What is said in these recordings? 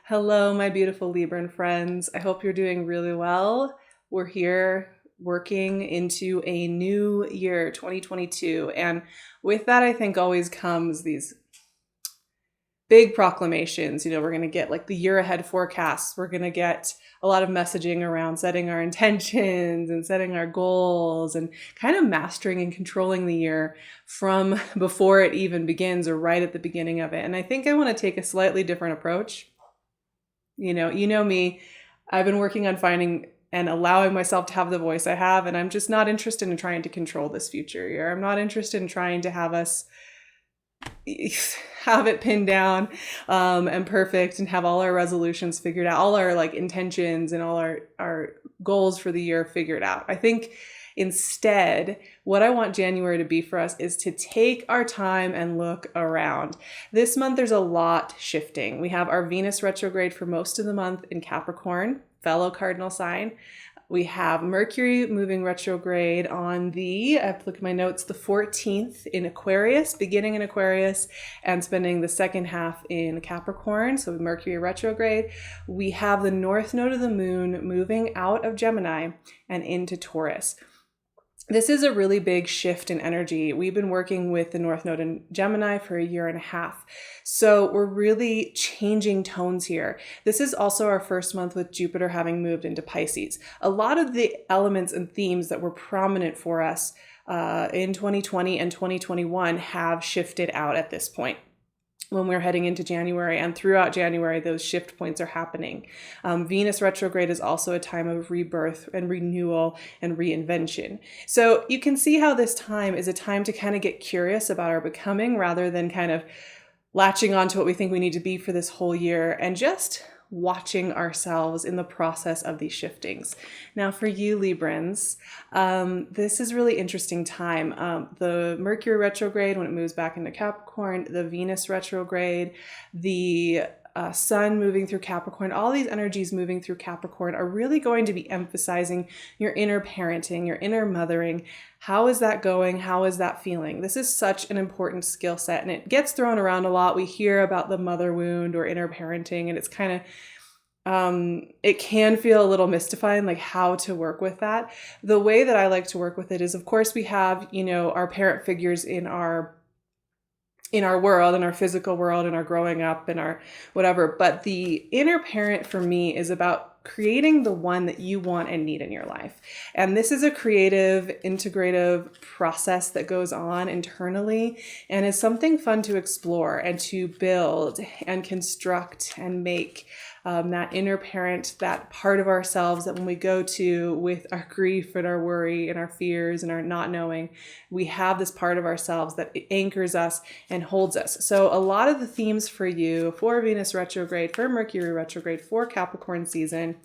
Hello, my beautiful Libran friends. I hope you're doing really well. We're here working into a new year, 2022. And with that, I think always comes these big proclamations. We're going to get like the year ahead forecasts. We're going to get a lot of messaging around setting our intentions and setting our goals and kind of mastering and controlling the year from before it even begins or right at the beginning of it. And I think I want to take a slightly different approach. You know me, I've been working on finding and allowing myself to have the voice I have, and I'm just not interested in trying to control this future year. I'm not interested in trying to have us have it pinned down and perfect and have all our resolutions figured out, all our like intentions and all our goals for the year figured out. I think instead, what I want January to be for us is to take our time and look around. This month, there's a lot shifting. We have our Venus retrograde for most of the month in Capricorn, fellow cardinal sign. We have Mercury moving retrograde on I have to look at my notes, the 14th in Aquarius, beginning in Aquarius and spending the second half in Capricorn, so Mercury retrograde. We have the north node of the moon moving out of Gemini and into Taurus. This is a really big shift in energy. We've been working with the North Node in Gemini for a year and a half. So we're really changing tones here. This is also our first month with Jupiter having moved into Pisces. A lot of the elements and themes that were prominent for us in 2020 and 2021 have shifted out at this point. When we're heading into January and throughout January, those shift points are happening. Venus retrograde is also a time of rebirth and renewal and reinvention. So you can see how this time is a time to kind of get curious about our becoming rather than kind of latching on to what we think we need to be for this whole year and just watching ourselves in the process of these shiftings. Now for you Librans, this is really interesting time. The Mercury retrograde when it moves back into Capricorn, the Venus retrograde, the Sun moving through Capricorn, all these energies moving through Capricorn are really going to be emphasizing your inner parenting, your inner mothering. How is that going? How is that feeling? This is such an important skill set and it gets thrown around a lot. We hear about the mother wound or inner parenting and it's kind of it can feel a little mystifying, like how to work with that. The way that I like to work with it is, of course, we have, our parent figures in our world, in our physical world, in our growing up, in our whatever. But the inner parent for me is about creating the one that you want and need in your life. And this is a creative, integrative process that goes on internally and is something fun to explore and to build and construct and make. That inner parent, that part of ourselves that when we go to with our grief and our worry and our fears and our not knowing, we have this part of ourselves that anchors us and holds us. So a lot of the themes for you, for Venus retrograde, for Mercury retrograde, for Capricorn season,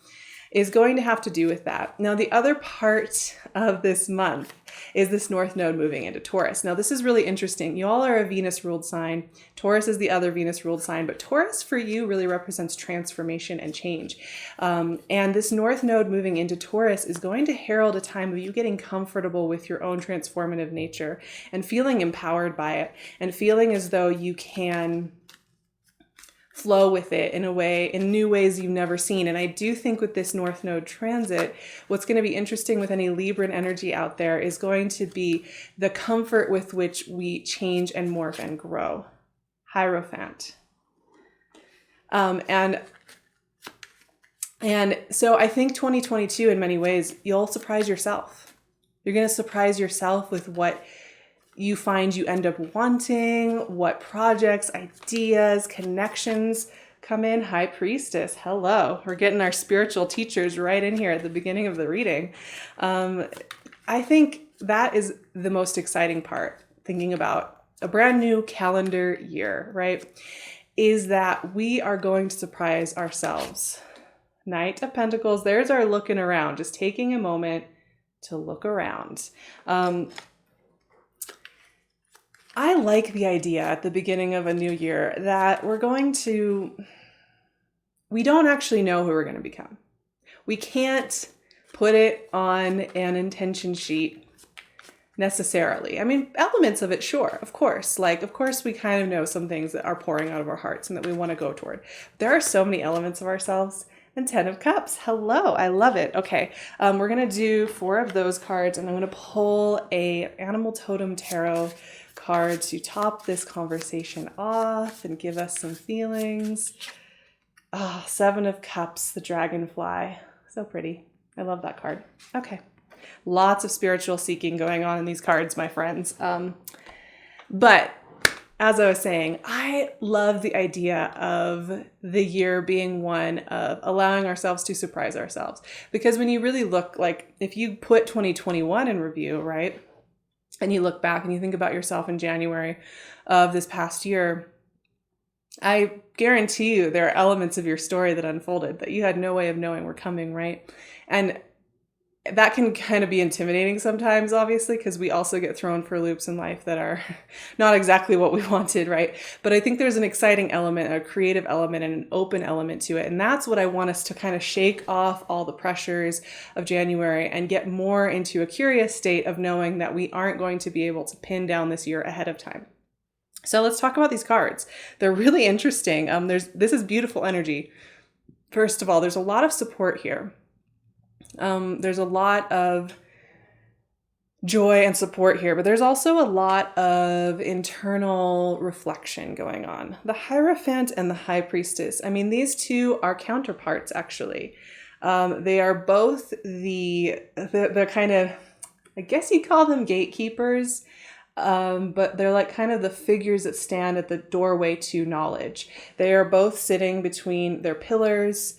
is going to have to do with that. Now, the other part of this month is this North Node moving into Taurus. Now, this is really interesting. You all are a Venus-ruled sign. Taurus is the other Venus-ruled sign, but Taurus for you really represents transformation and change. And this North Node moving into Taurus is going to herald a time of you getting comfortable with your own transformative nature and feeling empowered by it and feeling as though you can flow with it in new ways you've never seen. And I do think with this North Node transit, what's going to be interesting with any Libran energy out there is going to be the comfort with which we change and morph and grow. Hierophant. And so I think 2022 in many ways, you'll surprise yourself. You're going to surprise yourself with what you find you end up wanting, what projects, ideas, connections come in. High Priestess, hello. We're getting our spiritual teachers right in here at the beginning of the reading. I think that is the most exciting part, thinking about a brand new calendar year, right? Is that we are going to surprise ourselves. Knight of Pentacles, there's our looking around, just taking a moment to look around. I like the idea at the beginning of a new year that we don't actually know who we're going to become. We can't put it on an intention sheet necessarily. I mean, elements of it, sure, of course. Like, of course, we kind of know some things that are pouring out of our hearts and that we want to go toward. There are so many elements of ourselves. And 10 of Cups. Hello, I love it. Okay, we're going to do 4 of those cards, and I'm going to pull a Animal Totem Tarot card to top this conversation off and give us some feelings. 7 of Cups, the dragonfly. So pretty. I love that card. Okay. Lots of spiritual seeking going on in these cards, my friends. But as I was saying, I love the idea of the year being one of allowing ourselves to surprise ourselves. Because when you really look, like, if you put 2021 in review, right, and you look back and you think about yourself in January of this past year, I guarantee you there are elements of your story that unfolded that you had no way of knowing were coming, right? And that can kind of be intimidating sometimes, obviously, because we also get thrown for loops in life that are not exactly what we wanted, right? But I think there's an exciting element, a creative element, and an open element to it. And that's what I want us to kind of shake off all the pressures of January and get more into a curious state of knowing that we aren't going to be able to pin down this year ahead of time. So let's talk about these cards. They're really interesting. This is beautiful energy. First of all, there's a lot of support here. There's a lot of joy and support here, but there's also a lot of internal reflection going on. The Hierophant and the High Priestess. I mean, these two are counterparts, actually. They are both the kind of, I guess you call them gatekeepers, but they're like kind of the figures that stand at the doorway to knowledge. They are both sitting between their pillars.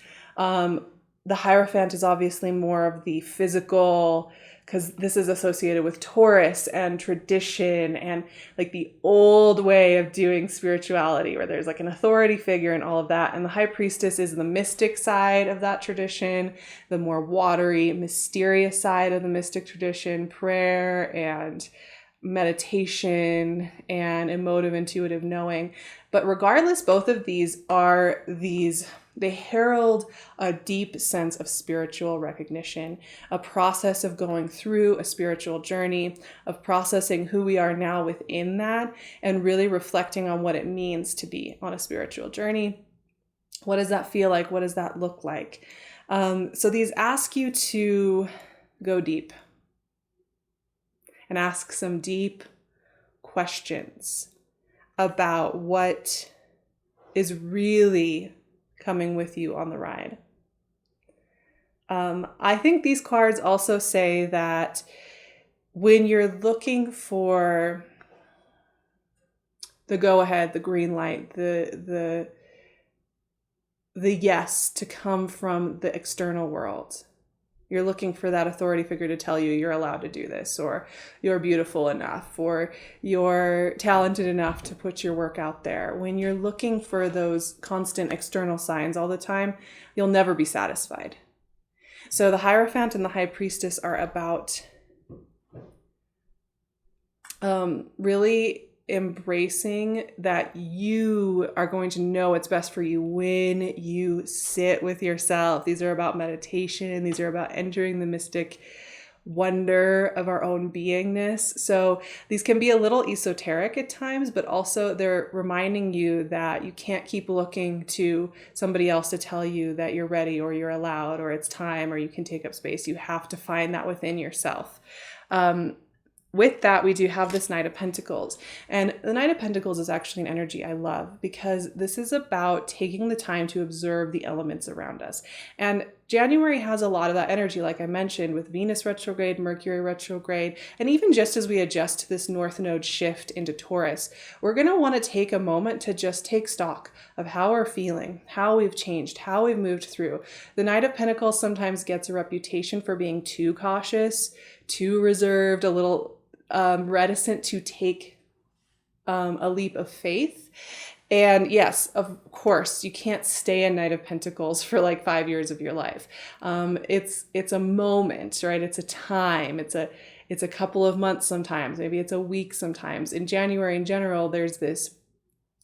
The Hierophant is obviously more of the physical, because this is associated with Taurus and tradition and like the old way of doing spirituality, where there's like an authority figure and all of that. And the High Priestess is the mystic side of that tradition, the more watery, mysterious side of the mystic tradition, prayer and meditation and emotive, intuitive knowing. But regardless, both of these are they herald a deep sense of spiritual recognition, a process of going through a spiritual journey, of processing who we are now within that, and really reflecting on what it means to be on a spiritual journey. What does that feel like? What does that look like? So these ask you to go deep and ask some deep questions about what is really coming with you on the ride. I think these cards also say that when you're looking for the go-ahead, the green light, the yes to come from the external world, you're looking for that authority figure to tell you you're allowed to do this, or you're beautiful enough, or you're talented enough to put your work out there. When you're looking for those constant external signs all the time, you'll never be satisfied. So the Hierophant and the High Priestess are about really embracing that you are going to know what's best for you when you sit with yourself. These are about meditation. These are about entering the mystic wonder of our own beingness. So these can be a little esoteric at times, but also they're reminding you that you can't keep looking to somebody else to tell you that you're ready or you're allowed or it's time or you can take up space. You have to find that within yourself. With that, we do have this Knight of Pentacles. And the Knight of Pentacles is actually an energy I love because this is about taking the time to observe the elements around us. And January has a lot of that energy, like I mentioned, with Venus retrograde, Mercury retrograde, and even just as we adjust to this North Node shift into Taurus, we're going to want to take a moment to just take stock of how we're feeling, how we've changed, how we've moved through. The Knight of Pentacles sometimes gets a reputation for being too cautious, too reserved, a little reticent to take a leap of faith. And yes, of course, you can't stay a Knight of Pentacles for like 5 years of your life. It's a moment, right? It's a time. It's a couple of months sometimes. Maybe it's a week sometimes. In January in general, there's this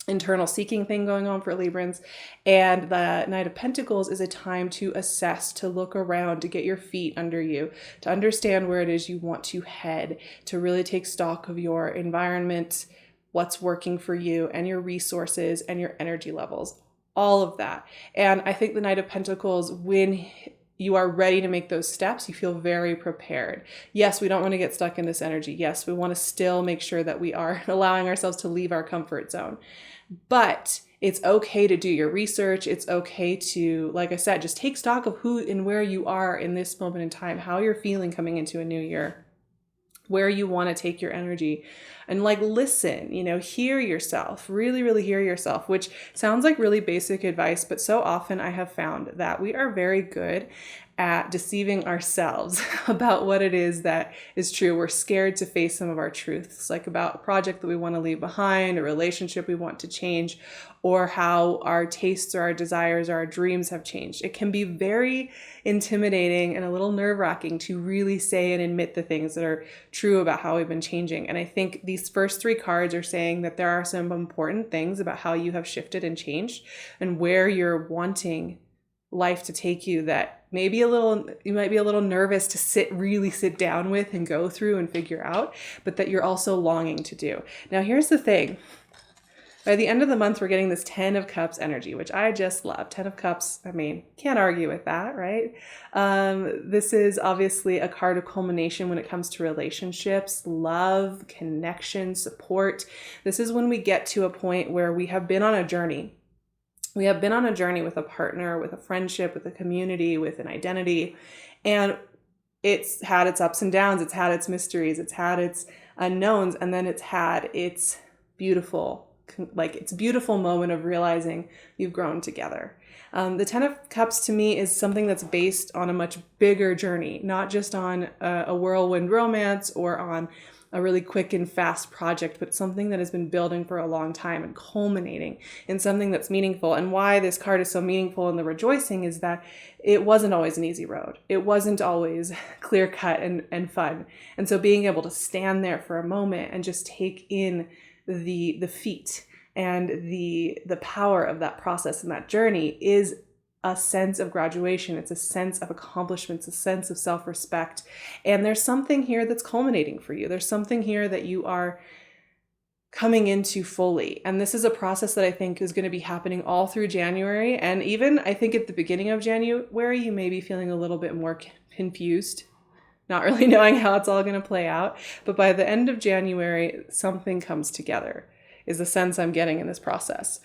internal seeking thing going on for Librans. And the Knight of Pentacles is a time to assess, to look around, to get your feet under you, to understand where it is you want to head, to really take stock of your environment, what's working for you, and your resources and your energy levels, all of that. And I think the Knight of Pentacles, when you are ready to make those steps, you feel very prepared. Yes, we don't want to get stuck in this energy. Yes, we want to still make sure that we are allowing ourselves to leave our comfort zone. But it's okay to do your research. It's okay to, like I said, just take stock of who and where you are in this moment in time, how you're feeling coming into a new year, where you want to take your energy, and like listen, hear yourself, really, really hear yourself, which sounds like really basic advice, but so often I have found that we are very good at deceiving ourselves about what it is that is true. We're scared to face some of our truths, like about a project that we want to leave behind, a relationship we want to change, or how our tastes or our desires or our dreams have changed. It can be very intimidating and a little nerve-wracking to really say and admit the things that are true about how we've been changing. And I think these first 3 cards are saying that there are some important things about how you have shifted and changed and where you're wanting life to take you, that you might be a little nervous to really sit down with and go through and figure out, but that you're also longing to do. Now, here's the thing. By the end of the month, we're getting this 10 of Cups energy, which I just love. 10 of Cups, can't argue with that, right? This is obviously a card of culmination when it comes to relationships, love, connection, support. This is when we get to a point where we have been on a journey. We have been on a journey with a partner, with a friendship, with a community, with an identity, and it's had its ups and downs. It's had its mysteries. It's had its unknowns, and then it's had its beautiful moment of realizing you've grown together. The 10 of Cups to me is something that's based on a much bigger journey, not just on a whirlwind romance or on a really quick and fast project, but something that has been building for a long time and culminating in something that's meaningful. And why this card is so meaningful in the rejoicing is that it wasn't always an easy road. It wasn't always clear cut and fun. And so being able to stand there for a moment and just take in the feat and the power of that process and that journey is a sense of graduation. It's a sense of accomplishments, a sense of self-respect. And there's something here that's culminating for you. There's something here that you are coming into fully. And this is a process that I think is going to be happening all through January. And even I think at the beginning of January, you may be feeling a little bit more confused, not really knowing how it's all going to play out. But by the end of January, something comes together, is the sense I'm getting in this process.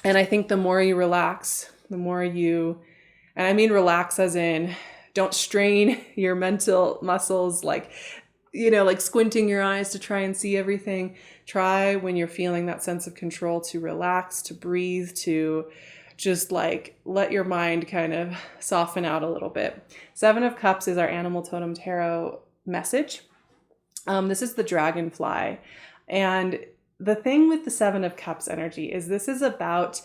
And I think the more you relax, and I mean relax as in don't strain your mental muscles, like squinting your eyes to try and see everything. Try when you're feeling that sense of control to relax, to breathe, to just let your mind kind of soften out a little bit. 7 of Cups is our Animal Totem Tarot message. This is the dragonfly. And the thing with the 7 of Cups energy is this is about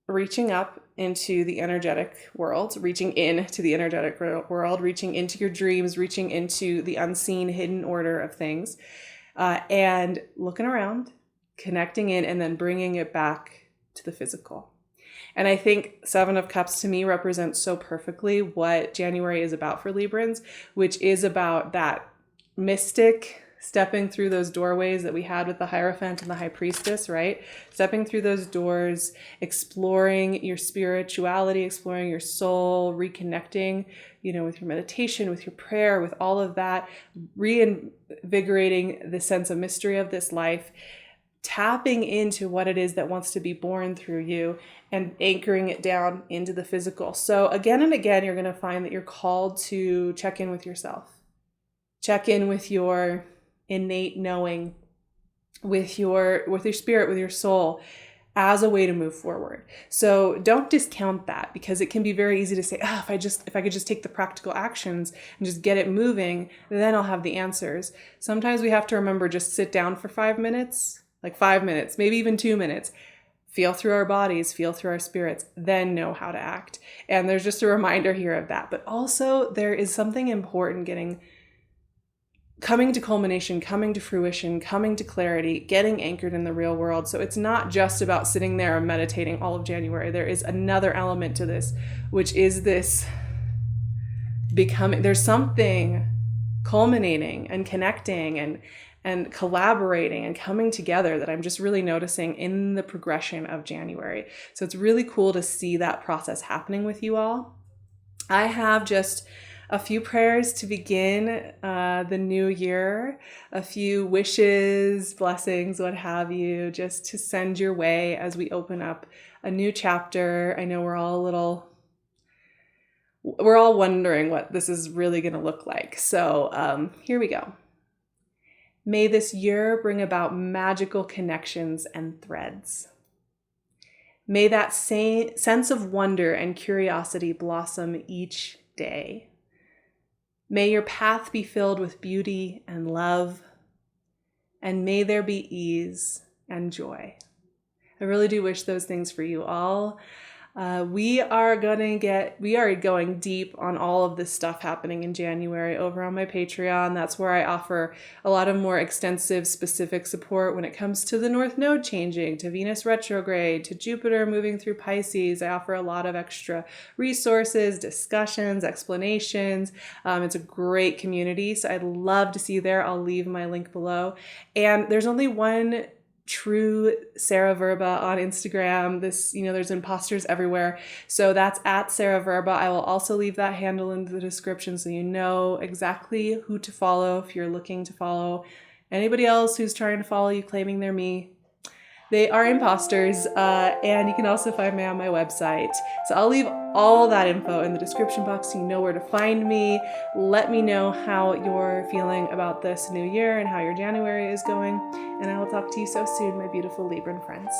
reaching up into the energetic world, reaching into the energetic world, reaching into your dreams, reaching into the unseen hidden order of things, and looking around, connecting in, and then bringing it back to the physical. And I think 7 of Cups to me represents so perfectly what January is about for Librans, which is about that mystic stepping through those doorways that we had with the Hierophant and the High Priestess, right? Stepping through those doors, exploring your spirituality, exploring your soul, reconnecting, with your meditation, with your prayer, with all of that, reinvigorating the sense of mystery of this life, tapping into what it is that wants to be born through you and anchoring it down into the physical. So again and again, you're going to find that you're called to check in with yourself. Check in with your innate knowing, with your spirit, with your soul, as a way to move forward. So don't discount that, because it can be very easy to say, if I could just take the practical actions and just get it moving, then I'll have the answers. Sometimes we have to remember, just sit down for 5 minutes, maybe even 2 minutes, feel through our bodies, feel through our spirits, then know how to act. And there's just a reminder here of that. But also there is something important getting coming to culmination, coming to fruition, coming to clarity, getting anchored in the real world. So it's not just about sitting there and meditating all of January. There is another element to this, which is this becoming, there's something culminating and connecting and collaborating and coming together that I'm just really noticing in the progression of January. So it's really cool to see that process happening with you all. I have just a few prayers to begin the new year, a few wishes, blessings, what have you, just to send your way as we open up a new chapter. I know we're all wondering what this is really going to look like. So here we go. May this year bring about magical connections and threads. May that same sense of wonder and curiosity blossom each day. May your path be filled with beauty and love, and may there be ease and joy. I really do wish those things for you all. We are going deep on all of this stuff happening in January over on my Patreon. That's where I offer a lot of more extensive, specific support when it comes to the North Node changing, to Venus retrograde, to Jupiter moving through Pisces. I offer a lot of extra resources, discussions, explanations. It's a great community, so I'd love to see you there. I'll leave my link below. And there's only one true Sarah Vrba on Instagram. There's imposters everywhere. So that's at Sarah Vrba. I will also leave that handle in the description so you know exactly who to follow if you're looking to follow anybody else who's trying to follow you claiming they're me. They are imposters, and you can also find me on my website. So I'll leave all that info in the description box so you know where to find me. Let me know how you're feeling about this new year and how your January is going. And I will talk to you so soon, my beautiful Libran friends.